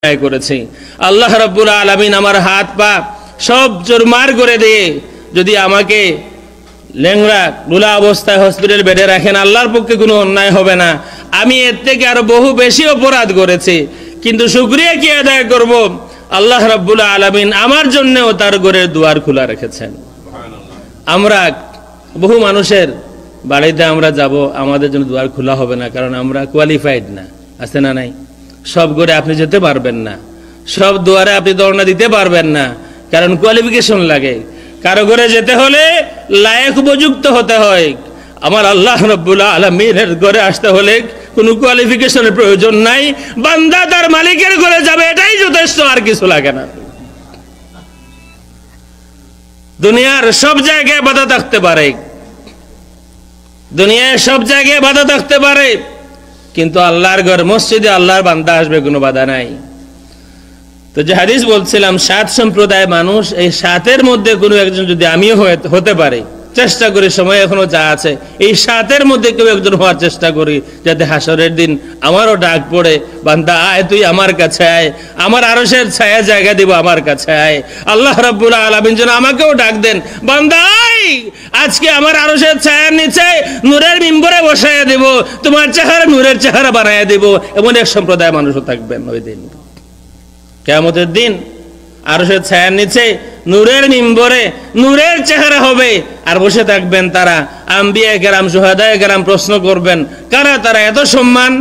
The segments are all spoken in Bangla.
করেছি। আল্লাহ রাব্বুল আলামিন আমার হাত পা সব চুরমার করে দিয়ে যদি আমাকে লেংড়া লুলা অবস্থায় হসপিটাল বেডে রাখেন, আল্লাহর পক্ষে কোনো অন্যায় হবে না। আমি এর থেকে আরো বহু বেশি অপরাধ করেছি, কিন্তু শুকরিয়া কি আদায় করব, আল্লাহ রাব্বুল আলামিন আমার জন্যও তার ঘরের দুয়ার খোলা রেখেছেন। আমরা বহু মানুষের বাড়িতে আমরা যাব, আমাদের জন্য দুয়ার খোলা হবে না, কারণ আমরা কোয়ালিফাইড না। আছে না নাই? সব ঘরে আপনি যেতে পারবেন না, সব দুয়ারে আপনি দরজা দিতে পারবেন না, কারণ কোয়ালিফিকেশন লাগে। কারো ঘরে যেতে হলে লায়ক উপযুক্ত হতে হয়। আমার আল্লাহ রাব্বুল আলামিনের ঘরে আসতে হলে কোনো কোয়ালিফিকেশনের প্রয়োজন নাই, বান্দা তার মালিকের ঘরে যাবে, এটাই যথেষ্ট, আর কিছু লাগে না। দুনিয়ার সব জায়গায় বাধা থাকতে পারে, দুনিয়ার সব জায়গায় বাধা থাকতে পারে, কিন্তু আল্লাহর ঘর মসজিদে আল্লাহর বান্দা আসবে, কোনো বাধা নাই। তো যে হাদিস বলছিলাম, 7 সম্প্রদায় মানুষ, এই 7-এর মধ্যে কোনো একজন যদি আমিও হতে পারি, চেষ্টা করি, সময় এখনো যা আছে, এই 7-এর মধ্যে কেউ একজন হওয়ার চেষ্টা করি, যাতে হাসরের দিন আমারও ডাক পড়ে, বান্দা আয়, তুই আমার কাছে আয়, আমার আরশের ছায়া জায়গা দিব, আমার কাছে আয়। আল্লাহ রাব্বুল আলামিন যেন আমাকেও ডাক দেন, বান্দা আয়, আজকে আমার আরশের ছায়ার নিচে নূরের মিম্বরে বসাইয়া দেব, তোমার চেহারা নূরের চেহারা বানাইয়া দেব। এমন এক সম্প্রদায় মানুষও থাকবেন ওই দিন, কিয়ামতের দিন। আরশের ছায়ার নিচে নূরের মিম্বরে নূরের চেহারা হবে, আর বসে থাকবেন তারা। আম্বিয়া কেরাম, শুহাদায়ে কেরাম প্রশ্ন করবেন, কারা তারা, এত সম্মান,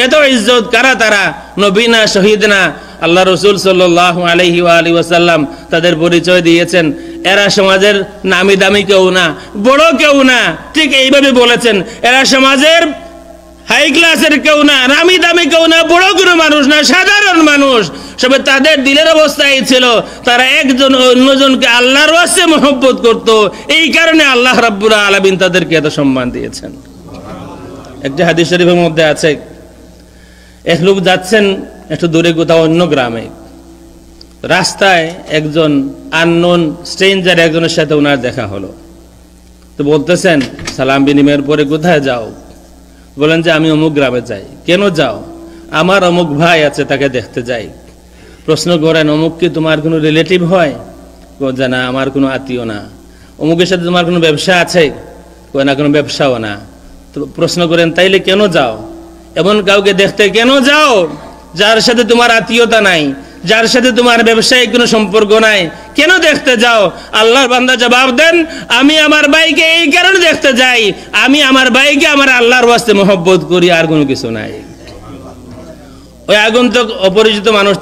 এত ইজ্জত, কারা তারা? নবী না, শহীদ না? আল্লাহ রাসূল সাল্লাল্লাহু আলাইহি ওয়া আলিহি ওয়াসাল্লাম তাদের পরিচয় দিয়েছেন, এরা সমাজের নামি দামি কেউ না, বড় কেউ না। ঠিক এইভাবে বলেছেন, এরা সমাজের হাই ক্লাসের কেউ না, নামি দামি কেউ না, বড় কোনো মানুষ না, সাধারণ মানুষ। সবে তাদের দিলের অবস্থা এই ছিল, তারা একজন অন্যজনকে আল্লাহর ওয়াস্তে মহব্বত করত, এই কারণে আল্লাহ রাব্বুল আলামিন তাদেরকে এত সম্মান দিয়েছেন। একটা হাদিস শরীফের মধ্যে আছে, এক লোক যাচ্ছেন একটু দূরে কোথাও অন্য গ্রামে, রাস্তায় একজন আননোন স্ট্রেঞ্জার একজনের সাথে ওনার দেখা হলো। তো বলতেছেন, সালাম বিনিময়ের পরে, কোথায় যাও? বলেন যে আমি অমুক গ্রামে যাই। কেন যাও? আমার অমুক ভাই আছে, তাকে দেখতে যাই। প্রশ্ন করেন, অমুক কি তোমার কোনো রিলেটিভ হয়? যে না, আমার কোনো আত্মীয় না। অমুকের সাথে তোমার কোনো ব্যবসা আছে? না, কোনো ব্যবসাও না। তো প্রশ্ন করেন, তাইলে কেন যাও? এমন কাউকে দেখতে কেন যাও যার সাথে তোমার আত্মীয়তা নাই, যার সাথে তোমার ব্যবসায়িক কোনো সম্পর্ক নাই, কেন দেখতে যাও? আল্লাহর বান্দা জবাব দেন, আমি আমার ভাইকে এই কারণে দেখতে যাই, আমি আমার ভাইকে আমার আল্লাহর ওয়াস্তে মহব্বত করি, আর কোনো কিছু নাই। ওই আগন্তুক অপরিচিত মানুষ